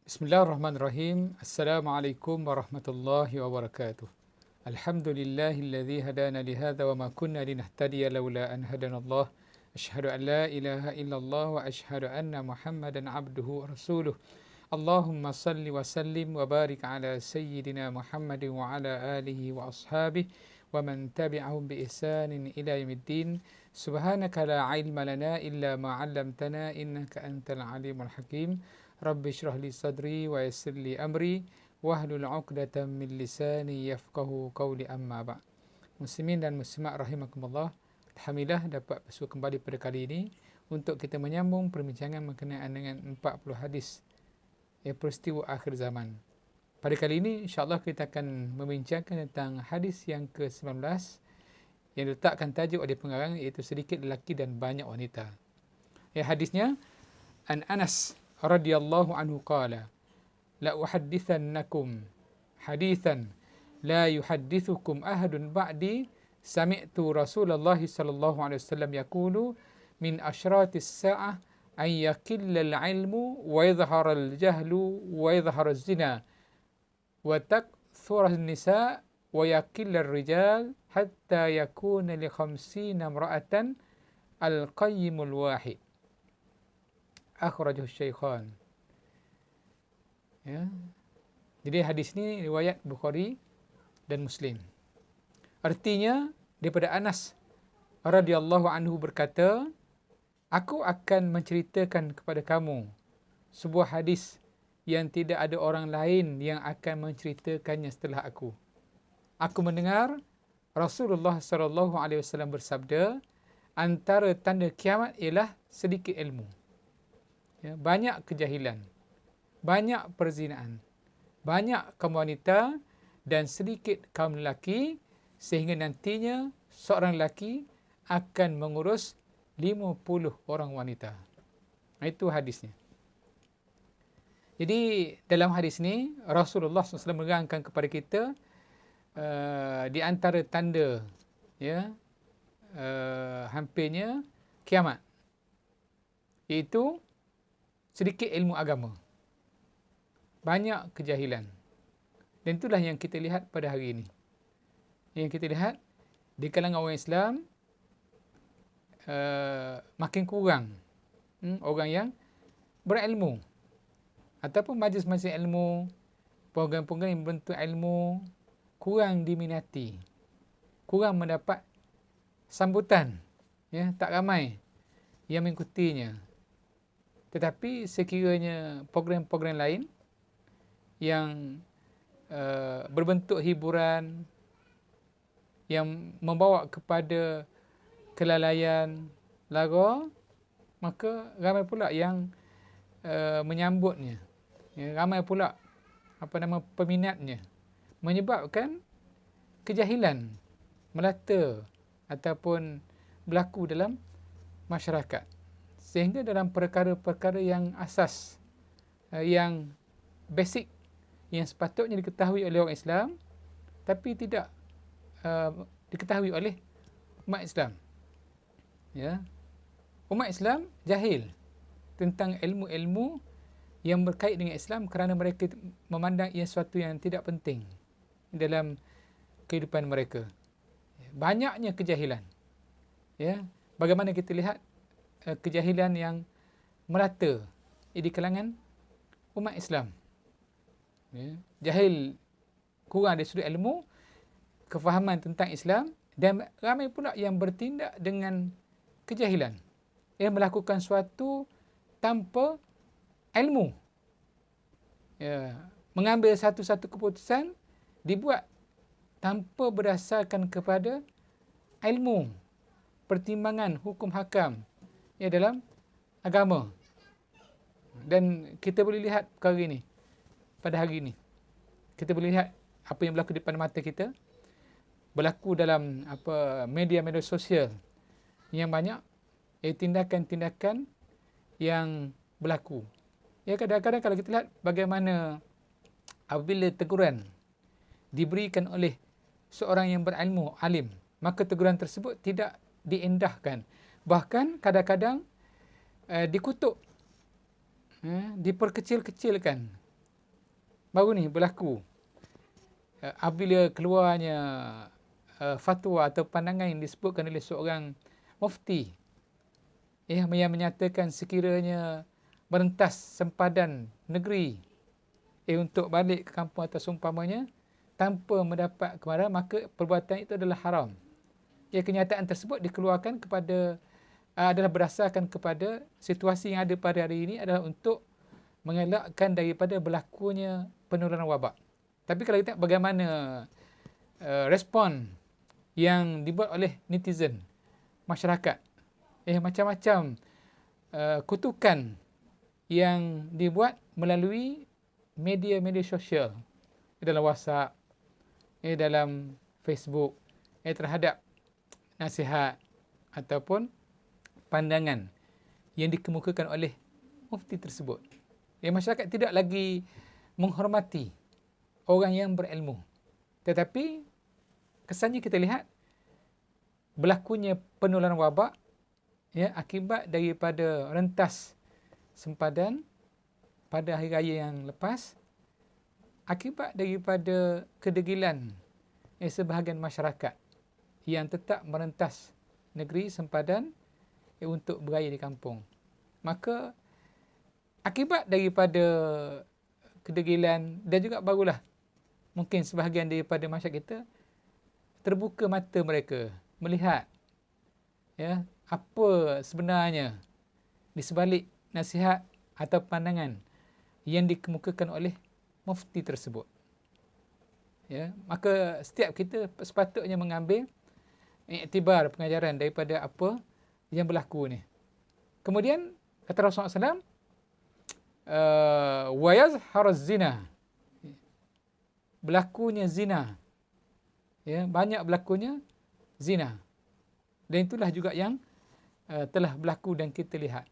Bismillahirrahmanirrahim. Assalamualaikum warahmatullahi wabarakatuh. Alhamdulillahilladzi hadana lihadza wa ma kunna linahtadiya laula an hadanallah. Asyhadu an la ilaha illallah wa asyhadu anna Muhammadan abduhu wa rasuluh. Allahumma salli wa sallim wa barik ala sayyidina Muhammadin wa ala alihi wa ashabihi wa man tabi'ahum bi ihsanin ila yaumiddin. Subhanaka la ilma lana illa ma 'allamtana innaka antal alimul hakim. Rabbi syrah li sadri wa yassir li amri wahlul 'uqdatam min lisani yafqahu qawli, amma ba'. Muslimin dan muslimat rahimakumullah. Alhamdulillah dapat bersua kembali pada kali ini untuk kita menyambung perbincangan berkenaan dengan 40 hadis peristiwa akhir zaman. Pada kali ini insya-Allah kita akan membincangkan tentang hadis yang ke-19 yang diletakkan tajuk oleh pengarang, iaitu sedikit lelaki dan banyak wanita. Hadisnya an Anas radhiyallahu anhu qala la uhaddithannakum hadithan la yuhaddithukum ahadun ba'di sami'tu Rasulullah sallallahu alaihi wasallam yaqulu min asyratis sa'ah an yakilla al-ilmu wa yadhhara al-jahlu wa yadhhara az-zina wa takthura an-nisa wa yakilla ar-rijal hatta yakuna li 50 imra'atan al-qayyimul wahid. Akhrajahu Syaikhan. Jadi hadis ni riwayat Bukhari dan Muslim. Artinya daripada Anas radhiyallahu anhu berkata, aku akan menceritakan kepada kamu sebuah hadis yang tidak ada orang lain yang akan menceritakannya setelah aku. Aku mendengar Rasulullah sallallahu alaihi wasallam bersabda, antara tanda kiamat ialah sedikit ilmu. Banyak kejahilan, banyak perzinaan, banyak kaum wanita dan sedikit kaum lelaki, sehingga nantinya seorang lelaki akan mengurus 50 orang wanita. Itu hadisnya. Jadi dalam hadis ni Rasulullah SAW menerangkan kepada kita di antara tanda hampirnya kiamat, iaitu sedikit ilmu agama, banyak kejahilan. Dan itulah yang kita lihat pada hari ini. Yang kita lihat di kalangan orang Islam makin kurang orang yang berilmu, ataupun majlis-majlis ilmu, program-program yang berbentuk ilmu kurang diminati, kurang mendapat sambutan, tak ramai yang mengikutinya. Tetapi sekiranya program-program lain yang berbentuk hiburan, yang membawa kepada kelalaian, lara, maka ramai pula yang menyambutnya. Ramai pula peminatnya, menyebabkan kejahilan melata ataupun berlaku dalam masyarakat. Sehingga dalam perkara-perkara yang asas, yang basic, yang sepatutnya diketahui oleh orang Islam, tapi tidak diketahui oleh umat Islam. Umat Islam jahil tentang ilmu-ilmu yang berkait dengan Islam kerana mereka memandang ia sesuatu yang tidak penting dalam kehidupan mereka. Banyaknya kejahilan. Bagaimana kita lihat kejahilan yang merata di kalangan umat Islam. Jahil kurang dari sudut ilmu, kefahaman tentang Islam, dan ramai pula yang bertindak dengan kejahilan, yang melakukan sesuatu tanpa ilmu. Mengambil satu-satu keputusan dibuat tanpa berdasarkan kepada ilmu, pertimbangan hukum hakam dalam agama. Dan kita boleh lihat perkara ini pada hari ini. Kita boleh lihat apa yang berlaku di depan mata kita, berlaku dalam media-media sosial yang banyak, tindakan-tindakan yang berlaku. Kadang-kadang kalau kita lihat bagaimana apabila teguran diberikan oleh seorang yang berilmu, alim, maka teguran tersebut tidak diendahkan. Bahkan kadang-kadang dikutuk, diperkecil-kecilkan baru ni berlaku. Apabila keluarnya fatwa atau pandangan yang disebutkan oleh seorang mufti yang menyatakan sekiranya merentas sempadan negeri untuk balik ke kampung atau seumpamanya tanpa mendapat kebenaran, maka perbuatan itu adalah haram. Kenyataan tersebut dikeluarkan adalah berdasarkan kepada situasi yang ada pada hari ini adalah untuk mengelakkan daripada berlakunya penularan wabak. Tapi kalau kita bagaimana respon yang dibuat oleh netizen, masyarakat, macam-macam kutukan yang dibuat melalui media-media sosial, dalam WhatsApp, dalam Facebook, terhadap nasihat ataupun pandangan yang dikemukakan oleh mufti tersebut. Masyarakat tidak lagi menghormati orang yang berilmu. Tetapi kesannya kita lihat berlakunya penularan wabak akibat daripada rentas sempadan pada hari raya yang lepas, akibat daripada kedegilan sebahagian masyarakat yang tetap merentas negeri sempadan untuk beraya di kampung. Maka akibat daripada kedegilan dan juga barulah mungkin sebahagian daripada masyarakat kita terbuka mata mereka melihat apa sebenarnya di sebalik nasihat atau pandangan yang dikemukakan oleh mufti tersebut. Maka setiap kita sepatutnya mengambil iktibar pengajaran daripada apa yang berlaku ni. Kemudian kata Rasulullah SAW, wa yazharuz zina, berlakunya zina, banyak berlakunya zina, dan itulah juga yang telah berlaku dan kita lihat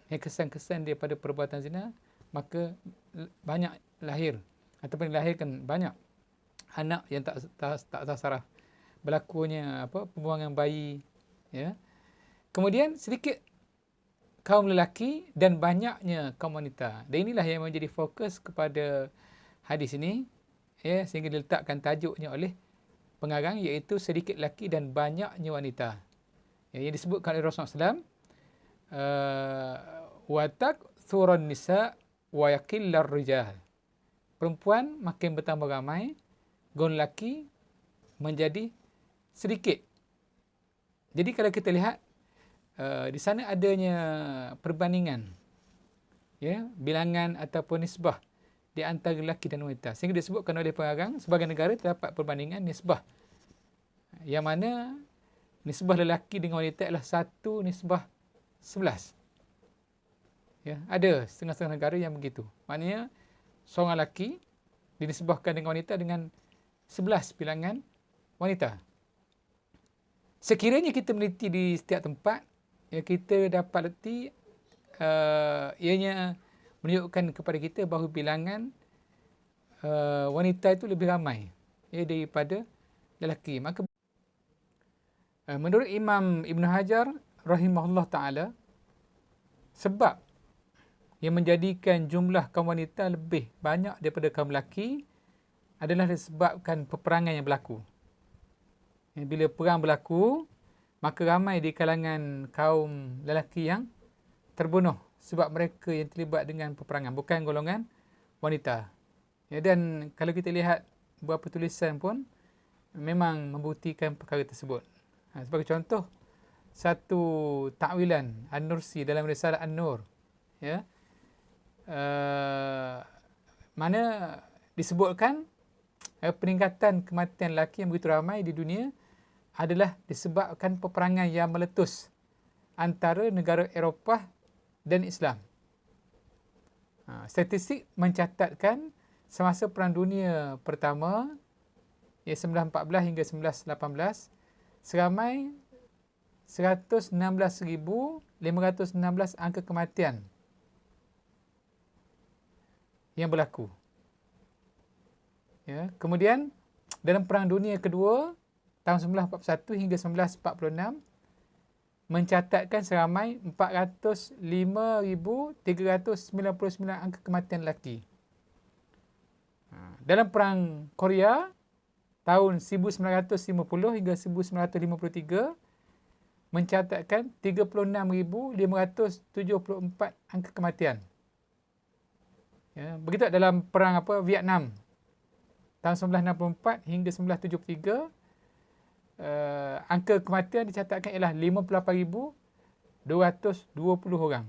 kesan-kesan daripada perbuatan zina. Maka banyak lahir ataupun dilahirkan banyak anak yang tak tasaraf, berlakunya pembuangan bayi, kemudian sedikit kaum lelaki dan banyaknya kaum wanita. Dan inilah yang menjadi fokus kepada hadis ini, sehingga diletakkan tajuknya oleh pengarang, iaitu sedikit lelaki dan banyaknya wanita. Yang disebutkan oleh Rasulullah SAW, wa takthurun nisa wa yaqillar rijal. Perempuan makin bertambah ramai, kaum lelaki menjadi sedikit. Jadi kalau kita lihat di sana adanya perbandingan, bilangan ataupun nisbah di antara lelaki dan wanita, sehingga disebutkan oleh pengarang sebagai negara terdapat perbandingan nisbah, yang mana nisbah lelaki dengan wanita adalah 1:11. Ada setengah-setengah negara yang begitu. Maknanya seorang lelaki dinisbahkan dengan wanita dengan 11 bilangan wanita. Sekiranya kita meneliti di setiap tempat, kita dapat reti ianya menunjukkan kepada kita bahawa bilangan wanita itu lebih ramai daripada lelaki. Maka menurut Imam Ibn Hajar rahimahullah ta'ala, sebab yang menjadikan jumlah kaum wanita lebih banyak daripada kaum lelaki adalah disebabkan peperangan yang berlaku. Bila perang berlaku, maka ramai di kalangan kaum lelaki yang terbunuh sebab mereka yang terlibat dengan peperangan, bukan golongan wanita. Dan kalau kita lihat beberapa tulisan pun memang membuktikan perkara tersebut. Sebagai contoh, satu takwilan An-Nursi dalam risalah An-Nur, mana disebutkan peningkatan kematian lelaki yang begitu ramai di dunia adalah disebabkan peperangan yang meletus antara negara Eropah dan Islam. Statistik mencatatkan semasa Perang Dunia Pertama, 1914 hingga 1918, seramai 116,516 angka kematian yang berlaku. Kemudian dalam Perang Dunia Kedua tahun 1941 hingga 1946 mencatatkan seramai 405,399 angka kematian lelaki. Dalam perang Korea tahun 1950 hingga 1953 mencatatkan 36,574 angka kematian. Ya, begitu dalam perang Vietnam tahun 1964 hingga 1973, angka kematian dicatatkan ialah 58,220 orang.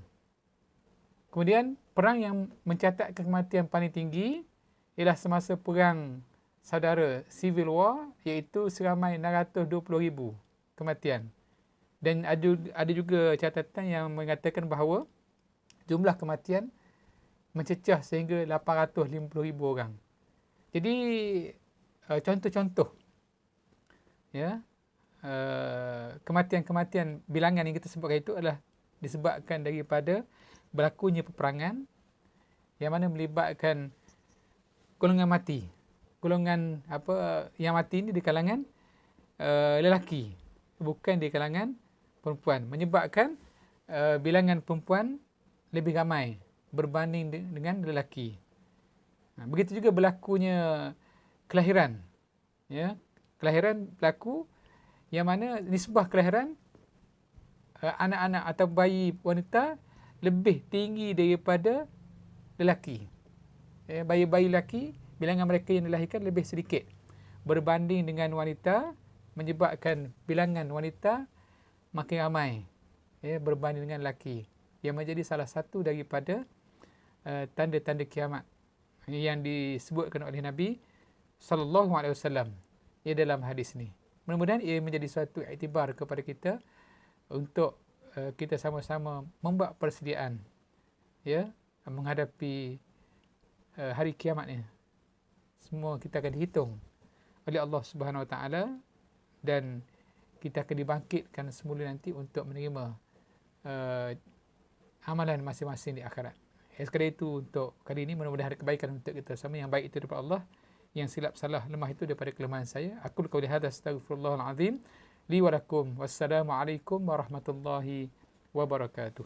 Kemudian perang yang mencatatkan kematian paling tinggi ialah semasa perang saudara Civil War, iaitu seramai 620,000 kematian. Dan ada juga catatan yang mengatakan bahawa jumlah kematian mencecah sehingga 850,000 orang. Jadi contoh-contoh ya, kematian-kematian bilangan yang kita sebutkan itu adalah disebabkan daripada berlakunya peperangan yang mana melibatkan golongan mati. Golongan yang mati ini di kalangan lelaki, bukan di kalangan perempuan, menyebabkan bilangan perempuan lebih ramai berbanding dengan lelaki. Begitu juga berlakunya kelahiran. Ya, kelahiran berlaku yang mana nisbah kelahiran anak-anak atau bayi wanita lebih tinggi daripada lelaki. Bayi-bayi lelaki, bilangan mereka yang dilahirkan lebih sedikit berbanding dengan wanita, menyebabkan bilangan wanita makin ramai berbanding dengan lelaki, yang menjadi salah satu daripada tanda-tanda kiamat yang disebutkan oleh Nabi SAW dalam hadis ini. Mudah-mudahan ia menjadi suatu iktibar kepada kita untuk kita sama-sama membuat persediaan menghadapi hari kiamat ni. Semua kita akan dihitung oleh Allah Subhanahu Wa Taala dan kita akan dibangkitkan semula nanti untuk menerima amalan masing-masing di akhirat. Sekadar itu untuk kali ini, mudah-mudahan ada kebaikan untuk kita sama. Yang baik itu daripada Allah, yang silap salah lemah itu daripada kelemahan saya. Aku qauli hadza, astaghfirullahal azim li wa lakum. Wassalamualaikum warahmatullahi wabarakatuh.